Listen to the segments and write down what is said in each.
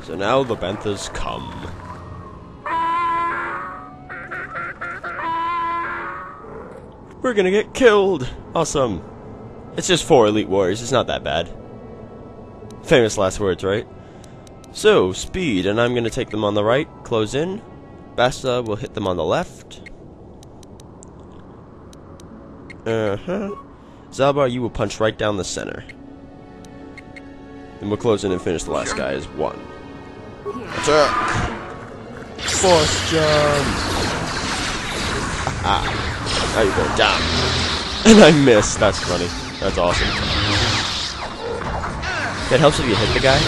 So now the Banthas come. We're gonna get killed! Awesome. It's just 4 elite warriors, it's not that bad. Famous last words, right? So, speed, and I'm gonna take them on the right, close in. Basta will hit them on the left. Zalbar, you will punch right down the center. Then we'll close in and finish the last guy as 1. Attack! Force jump! Ah, now you're going down. And I missed. That's funny. That's awesome. It helps if you hit the guy.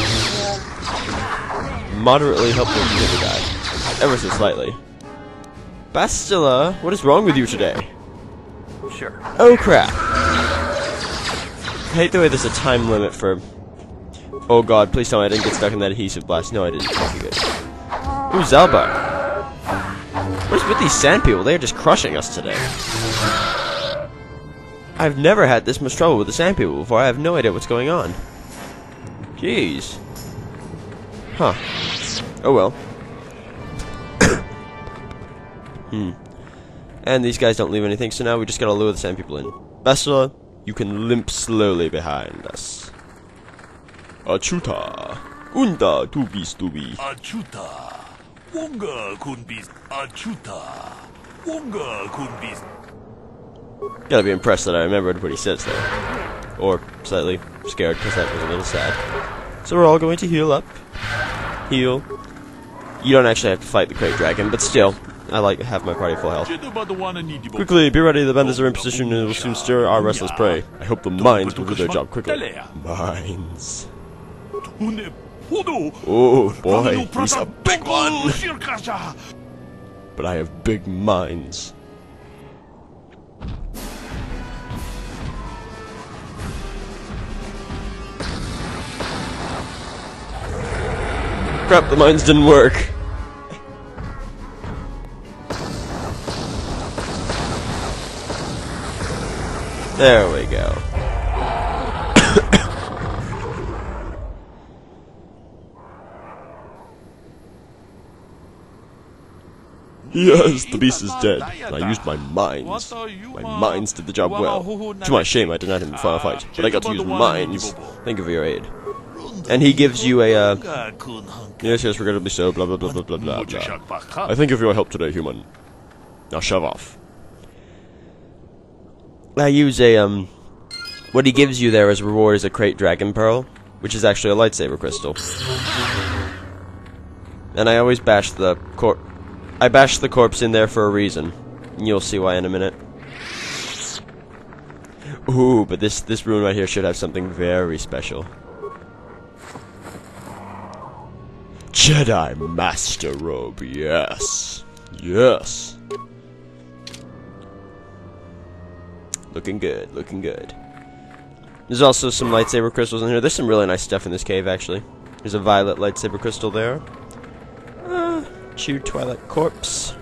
Moderately helpful if you hit the guy. Ever so slightly. Bastila, what is wrong with you today? Sure. Oh crap. I hate the way there's a time limit for... Oh god, please tell me I didn't get stuck in that adhesive blast. No, I didn't. Okay, good. Ooh, Zalbar. What is with these sand people? They're just crushing us today. I've never had this much trouble with the sand people before. I have no idea what's going on. Jeez. Huh. Oh well. And these guys don't leave anything, so now we just gotta lure the sand people in. Bastila, you can limp slowly behind us. Achuta. Unda tubis tubi. Achuta. Wonga kunbis. Achuta. Wonga kunbis. Gotta be impressed that I remembered what he says there. Or slightly scared, because that was a little sad. So we're all going to heal up. Heal. You don't actually have to fight the Crate Dragon, but still, I like to have my party full health. Quickly, be ready, the bandits are in position and will soon stir our restless prey. I hope the mines will do their job quickly. Mines. Oh boy, he's a big one! But I have big mines. Crap, the mines didn't work. There we go. Yes, the beast is dead. I used my mines. My mines did the job well. To my shame, I denied him in the final fight, but I got to use mines. Thank you for your aid. And he gives you a, yes, regrettably so, blah, blah, blah, blah, blah, blah, blah. I thank you for your help today, human. Now shove off. I use a, what he gives you there as reward is a Crate Dragon Pearl, which is actually a lightsaber crystal. And I always bash the corpse in there for a reason. And you'll see why in a minute. Ooh, but this rune right here should have something very special. Jedi Master Robe, yes. Yes. Looking good, looking good. There's also some lightsaber crystals in here. There's some really nice stuff in this cave, actually. There's a violet lightsaber crystal there. Chewed Twilight Corpse.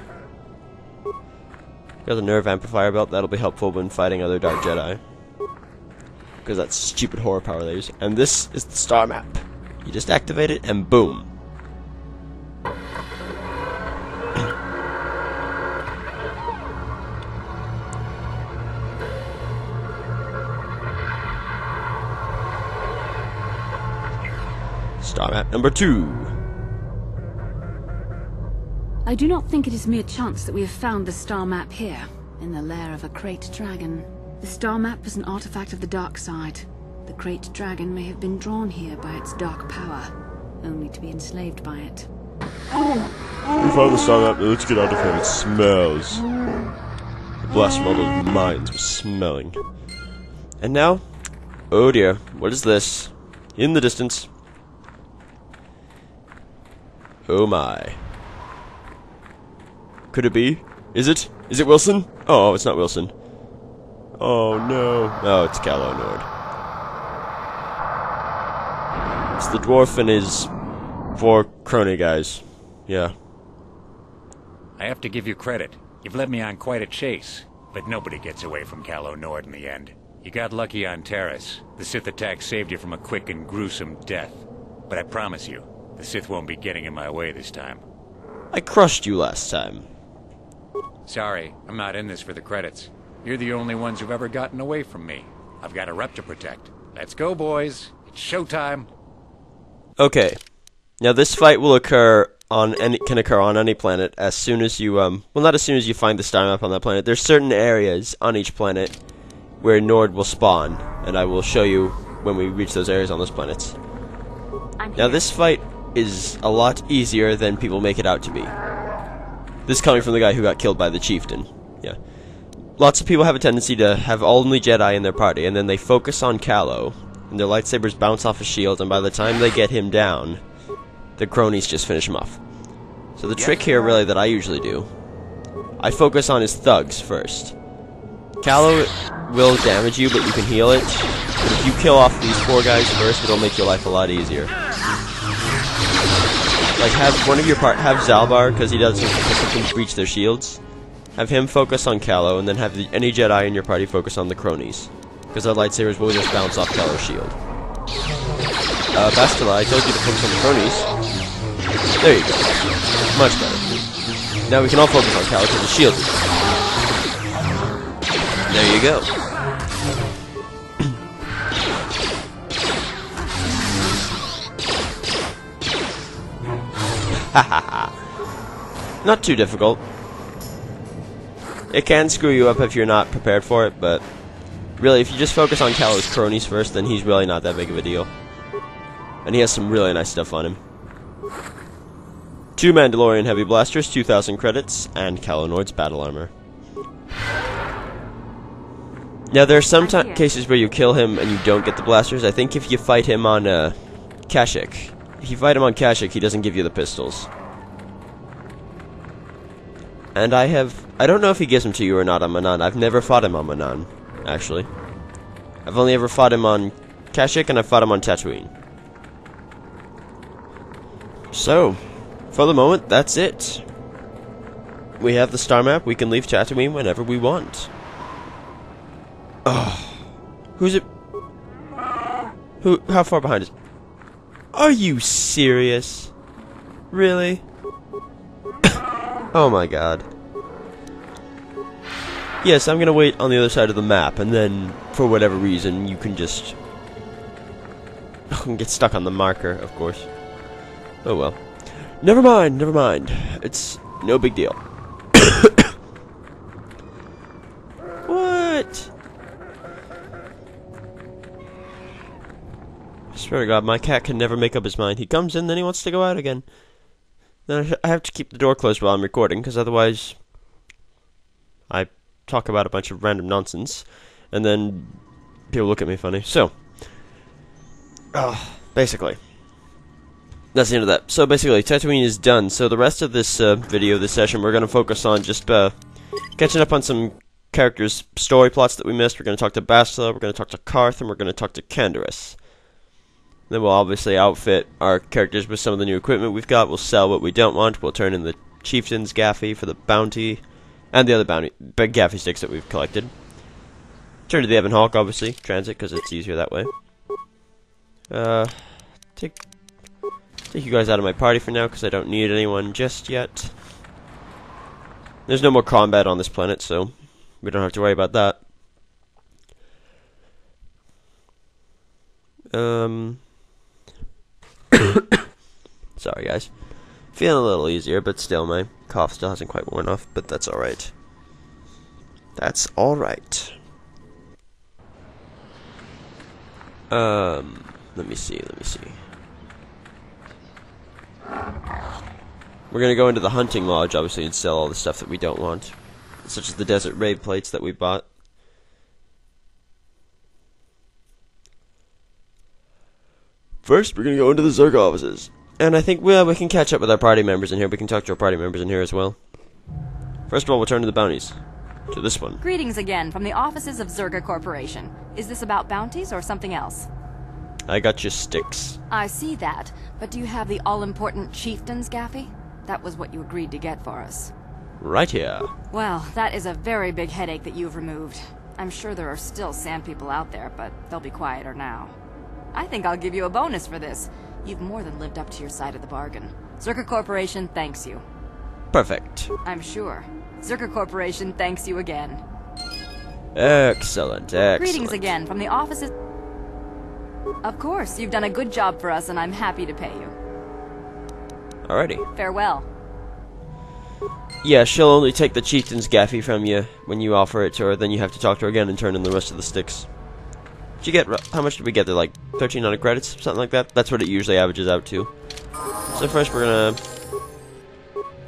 Got a nerve amplifier belt. That'll be helpful when fighting other Dark Jedi. Because that's stupid horror power they use. And this is the star map. You just activate it and boom. Star map number 2. I do not think it is mere chance that we have found the star map here, in the lair of a Crate Dragon. The star map is an artifact of the dark side. The Crate Dragon may have been drawn here by its dark power, only to be enslaved by it. We found the star map, let's get out of here, it smells. The blast from all those mines was smelling. And now, oh dear, what is this? In the distance. Oh my. Could it be? Is it? Is it Wilson? Oh, it's not Wilson. Oh no. Oh, it's Calo Nord. It's the dwarf and his 4 crony guys. Yeah. I have to give you credit. You've led me on quite a chase. But nobody gets away from Calo Nord in the end. You got lucky on Terrace. The Sith attack saved you from a quick and gruesome death. But I promise you, The Sith won't be getting in my way this time. I crushed you last time. Sorry, I'm not in this for the credits. You're the only ones who've ever gotten away from me. I've got a rep to protect. Let's go, boys. It's showtime. Okay. Now this fight will can occur on any planet as soon as you well, not as soon as you find the star map on that planet. There's certain areas on each planet where Nord will spawn, and I will show you when we reach those areas on those planets. Now this fight is a lot easier than people make it out to be. This coming from the guy who got killed by the chieftain. Yeah. Lots of people have a tendency to have only Jedi in their party, and then they focus on Callow, and their lightsabers bounce off his shield, and by the time they get him down, the cronies just finish him off. So the trick here, really, that I usually do, I focus on his thugs first. Callow will damage you, but you can heal it. But if you kill off these 4 guys first, it'll make your life a lot easier. Like, have Zalbar, because he can breach their shields. Have him focus on Callow, and then have any Jedi in your party focus on the cronies, because their lightsabers will just bounce off Callow's shield. Bastila, I told you to focus on the cronies. There you go. Much better. Now we can all focus on Callow because the shield is there you go. Hahaha. Not too difficult. It can screw you up if you're not prepared for it, but really, if you just focus on Callow's cronies first, then he's really not that big of a deal. And he has some really nice stuff on him. 2 Mandalorian heavy blasters, 2,000 credits, and Callow Nord's battle armor. Now, there are some cases where you kill him and you don't get the blasters. I think if you fight him on Kashyyyk, if you fight him on Kashyyyk, he doesn't give you the pistols. And I don't know if he gives them to you or not on Manan. I've never fought him on Manan, actually. I've only ever fought him on Kashyyyk, and I've fought him on Tatooine. So, for the moment, that's it. We have the star map. We can leave Tatooine whenever we want. Oh, who's it? How far behind is? Are you serious? Really? Oh my god. Yes, I'm gonna wait on the other side of the map, and then, for whatever reason, you can just get stuck on the marker, of course. Oh well. Never mind, never mind. It's no big deal. What? I swear to God, my cat can never make up his mind. He comes in, then he wants to go out again. Then I have to keep the door closed while I'm recording, because otherwise I talk about a bunch of random nonsense, and then people look at me funny. So, basically, that's the end of that. So basically, Tatooine is done. So the rest of this this session, we're going to focus on just catching up on some characters' story plots that we missed. We're going to talk to Bastila, we're going to talk to Karth, and we're going to talk to Canderous. Then we'll obviously outfit our characters with some of the new equipment we've got. We'll sell what we don't want. We'll turn in the Chieftain's Gaffy for the bounty, and the other big Gaffy sticks that we've collected. Turn to the Evan Hawk, obviously. Transit, because it's easier that way. Take you guys out of my party for now, because I don't need anyone just yet. There's no more combat on this planet, so we don't have to worry about that. Sorry, guys. Feeling a little easier, but still, my cough still hasn't quite worn off, but that's alright. That's alright. Let me see. We're gonna go into the hunting lodge, obviously, and sell all the stuff that we don't want, such as the desert raid plates that we bought. First, we're gonna go into the Zerg offices, and I think we can catch up with our party members in here. We can talk to our party members in here as well. First of all, we'll turn to the bounties. To this one. Greetings again from the offices of Zerga Corporation. Is this about bounties or something else? I got you sticks. I see that, but do you have the all-important Chieftain's Gaffy? That was what you agreed to get for us. Right here. Well, that is a very big headache that you've removed. I'm sure there are still sand people out there, but they'll be quieter now. I think I'll give you a bonus for this. You've more than lived up to your side of the bargain. Zerka Corporation thanks you. Perfect. I'm sure. Zerka Corporation thanks you again. Excellent, excellent. Greetings again from the offices... Of course, you've done a good job for us and I'm happy to pay you. Alrighty. Farewell. Yeah, she'll only take the chieftain's gaffy from you when you offer it to her, then you have to talk to her again and turn in the rest of the sticks. Did you get, how much did we get there, like 1,300 credits, something like that? That's what it usually averages out to. So first we're gonna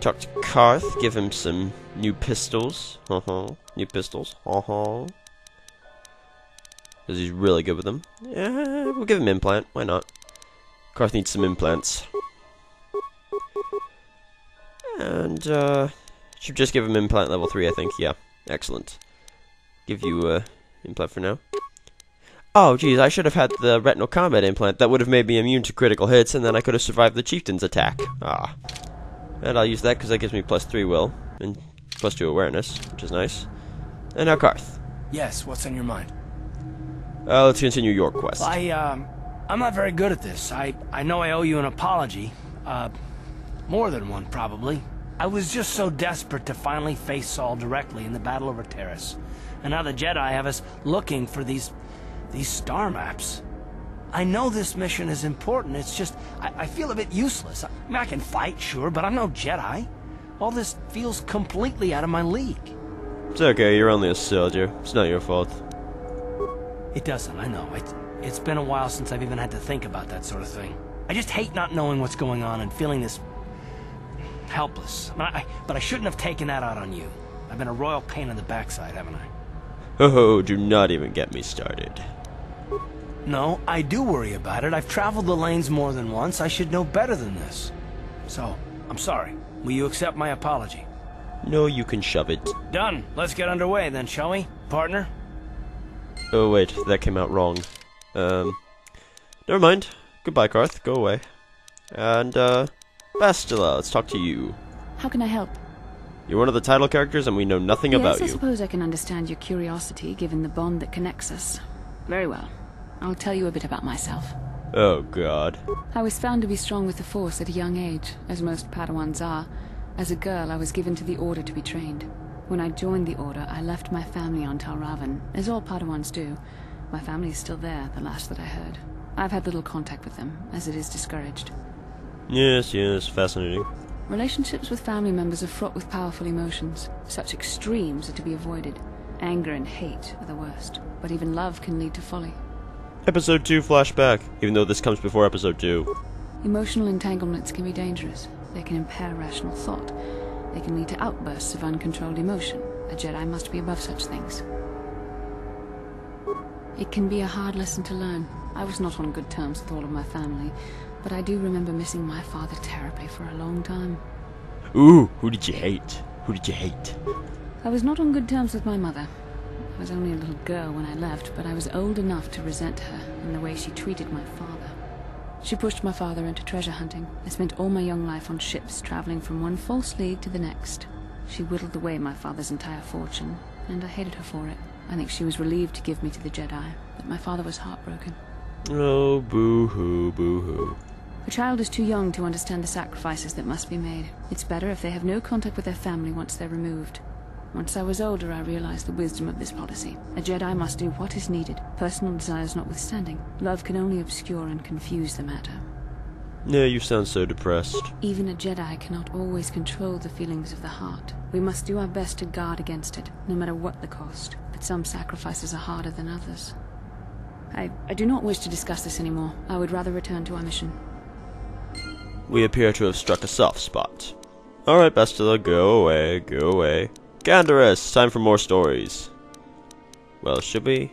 talk to Karth, give him some new pistols. New pistols. Because he's really good with them. Yeah, we'll give him implant, why not? Karth needs some implants. And, should just give him implant level 3, I think. Yeah, excellent. Give you, implant for now. Oh, geez, I should have had the retinal combat implant. That would have made me immune to critical hits, and then I could have survived the chieftain's attack. Ah. And I'll use that, because that gives me +3 will, and +2 awareness, which is nice. And now Karth. Yes, what's on your mind? Let's continue your quest. Well, I'm not very good at this. I know I owe you an apology. More than one, probably. I was just so desperate to finally face Saul directly in the battle over Terrace. And now the Jedi have us looking for these star maps. I know this mission is important, it's just, I feel a bit useless. I mean, I can fight, sure, but I'm no Jedi. All this feels completely out of my league. It's okay, you're only a soldier. It's not your fault. It doesn't, I know. It's been a while since I've even had to think about that sort of thing. I just hate not knowing what's going on and feeling this helpless. But I shouldn't have taken that out on you. I've been a royal pain in the backside, haven't I? Oh, do not even get me started. No, I do worry about it. I've traveled the lanes more than once. I should know better than this. So, I'm sorry. Will you accept my apology? No, you can shove it. Done. Let's get underway then, shall we, partner? Oh, wait, that came out wrong. Never mind. Goodbye, Karth. Go away. And, Bastila, let's talk to you. How can I help? You're one of the title characters, and we know nothing about Yes, I you. suppose I can understand your curiosity, given the bond that connects us. Very well. I'll tell you a bit about myself. Oh, God. I was found to be strong with the Force at a young age, as most Padawans are. As a girl, I was given to the Order to be trained. When I joined the Order, I left my family on Tal Ravan, as all Padawans do. My family is still there, the last that I heard. I've had little contact with them, as it is discouraged. Yes, fascinating. Relationships with family members are fraught with powerful emotions. Such extremes are to be avoided. Anger and hate are the worst, but even love can lead to folly. Episode 2 flashback, even though this comes before Episode 2. Emotional entanglements can be dangerous. They can impair rational thought. They can lead to outbursts of uncontrolled emotion. A Jedi must be above such things. It can be a hard lesson to learn. I was not on good terms with all of my family, but I do remember missing my father terribly for a long time. Ooh, who did you hate? Who did you hate? I was not on good terms with my mother. I was only a little girl when I left, but I was old enough to resent her and the way she treated my father. She pushed my father into treasure hunting. I spent all my young life on ships, traveling from one false league to the next. She whittled away my father's entire fortune, and I hated her for it. I think she was relieved to give me to the Jedi, but my father was heartbroken. Oh, boo-hoo, boo-hoo. A child is too young to understand the sacrifices that must be made. It's better if they have no contact with their family once they're removed. Once I was older, I realized the wisdom of this policy. A Jedi must do what is needed, personal desires notwithstanding. Love can only obscure and confuse the matter. Yeah, you sound so depressed. Even a Jedi cannot always control the feelings of the heart. We must do our best to guard against it, no matter what the cost. But some sacrifices are harder than others. I do not wish to discuss this anymore. I would rather return to our mission. We appear to have struck a soft spot. Alright, Bastila, go away, go away. Gandarus, time for more stories. Well, should we?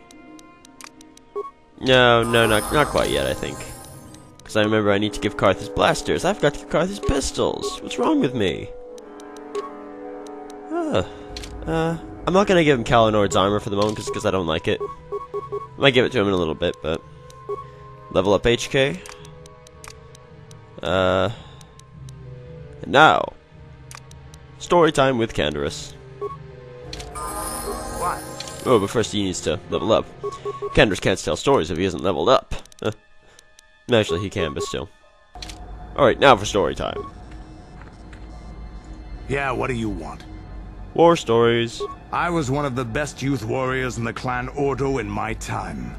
No, not quite yet, I think. Because I remember I need to give Karth his blasters. I forgot to give Karth his pistols. What's wrong with me? I'm not gonna give him Kalinord's armor for the moment, because I don't like it. I might give it to him in a little bit, but... Level up HK. And now... Story time with Canderous. Oh, but first he needs to level up. Canderous can't tell stories if he isn't leveled up. Actually, he can, but still. Alright, now for story time. Yeah, what do you want? War stories. I was one of the best youth warriors in the clan Ordo in my time.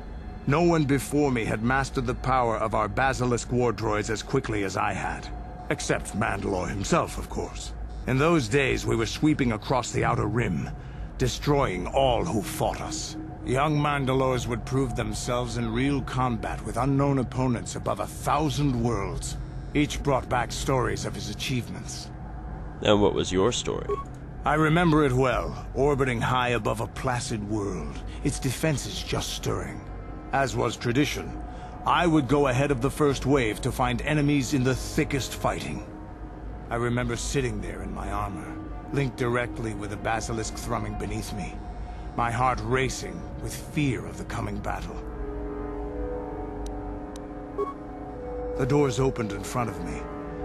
No one before me had mastered the power of our basilisk war droids as quickly as I had. Except Mandalore himself, of course. In those days, we were sweeping across the Outer Rim, destroying all who fought us. Young Mandalores would prove themselves in real combat with unknown opponents above 1,000 worlds. Each brought back stories of his achievements. And what was your story? I remember it well, orbiting high above a placid world, its defenses just stirring. As was tradition, I would go ahead of the first wave to find enemies in the thickest fighting. I remember sitting there in my armor, linked directly with the basilisk thrumming beneath me, my heart racing with fear of the coming battle. The doors opened in front of me,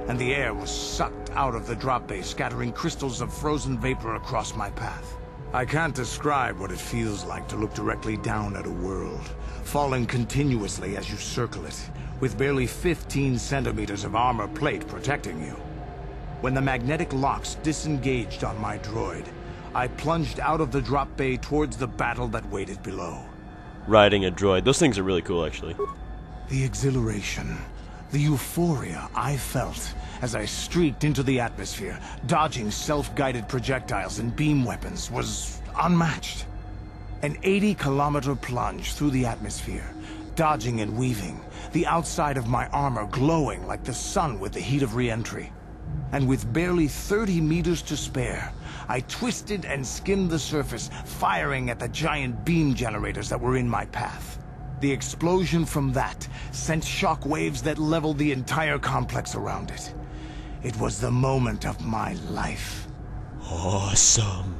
and the air was sucked out of the drop bay, scattering crystals of frozen vapor across my path. I can't describe what it feels like to look directly down at a world, falling continuously as you circle it, with barely 15 centimeters of armor plate protecting you. When the magnetic locks disengaged on my droid, I plunged out of the drop bay towards the battle that waited below. Riding a droid. Those things are really cool, actually. The exhilaration, the euphoria I felt as I streaked into the atmosphere, dodging self-guided projectiles and beam weapons, was unmatched. An 80-kilometer plunge through the atmosphere, dodging and weaving, the outside of my armor glowing like the sun with the heat of re-entry. And with barely 30 meters to spare, I twisted and skimmed the surface, firing at the giant beam generators that were in my path. The explosion from that sent shock waves that leveled the entire complex around it. It was the moment of my life. Awesome.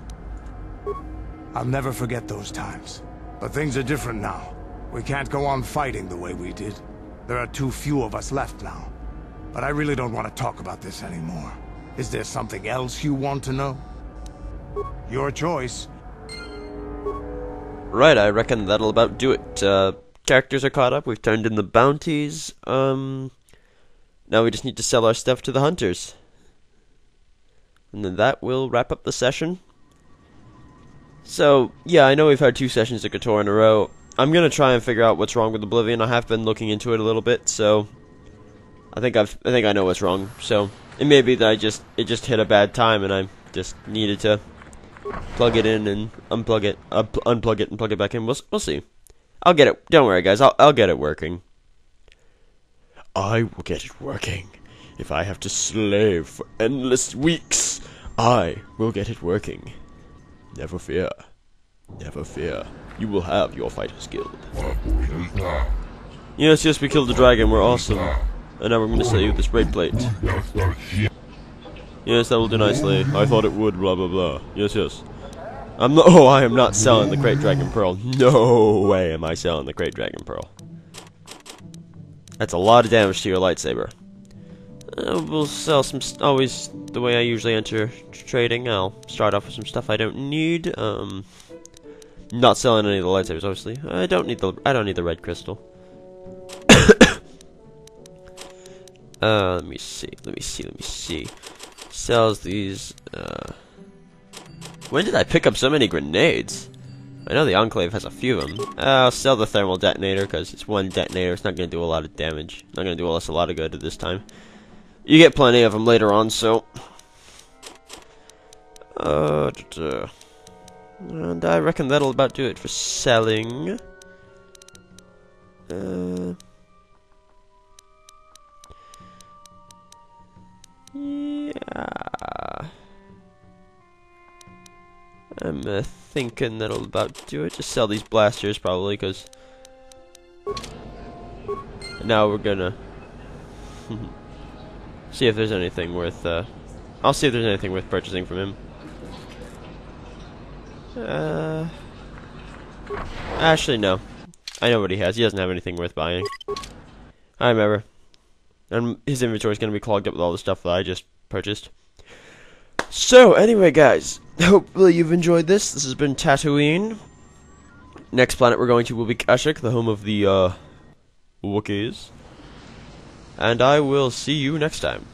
I'll never forget those times. But things are different now. We can't go on fighting the way we did. There are too few of us left now. But I really don't want to talk about this anymore. Is there something else you want to know? Your choice. Right, I reckon that'll about do it. Characters are caught up, we've turned in the bounties. Now we just need to sell our stuff to the hunters. And then that will wrap up the session. So, yeah, I know we've had 2 sessions of Kotor in a row. I'm gonna try and figure out what's wrong with Oblivion. I have been looking into it a little bit, so I think I know what's wrong. So it may be that it just hit a bad time, and I just needed to plug it in and unplug it and plug it back in. We'll see. I'll get it. Don't worry, guys. I'll get it working. I will get it working. If I have to slave for endless weeks, I will get it working. Never fear. Never fear. You will have your fighter's guild. Yes, we killed the dragon. We're awesome. And now we're going to sell you this raid plate. Yes, that will do nicely. I thought it would, blah, blah, blah. Yes. I am not selling the Crate Dragon Pearl. No way am I selling the Crate Dragon Pearl. That's a lot of damage to your lightsaber. We'll sell some, always the way I usually enter trading. I'll start off with some stuff I don't need. Not selling any of the lightsabers, obviously. I don't need the red crystal. Let me see. Sells these, When did I pick up so many grenades? I know the Enclave has a few of them. I'll sell the thermal detonator, because it's one detonator. It's not going to do a lot of damage. Not going to do us a lot of good at this time. You get plenty of them later on, so... And I reckon that'll about do it for selling. Yeah. I'm thinking that'll about do it. Just sell these blasters, probably, because... Now we're gonna... see if there's anything worth, I'll see if there's anything worth purchasing from him. Actually, no. I know what he has. He doesn't have anything worth buying. I remember. And his inventory's gonna be clogged up with all the stuff that I just purchased. So, anyway, guys. Hopefully you've enjoyed this. This has been Tatooine. Next planet we're going to will be Kashyyyk, the home of the, Wookiees. and I will see you next time.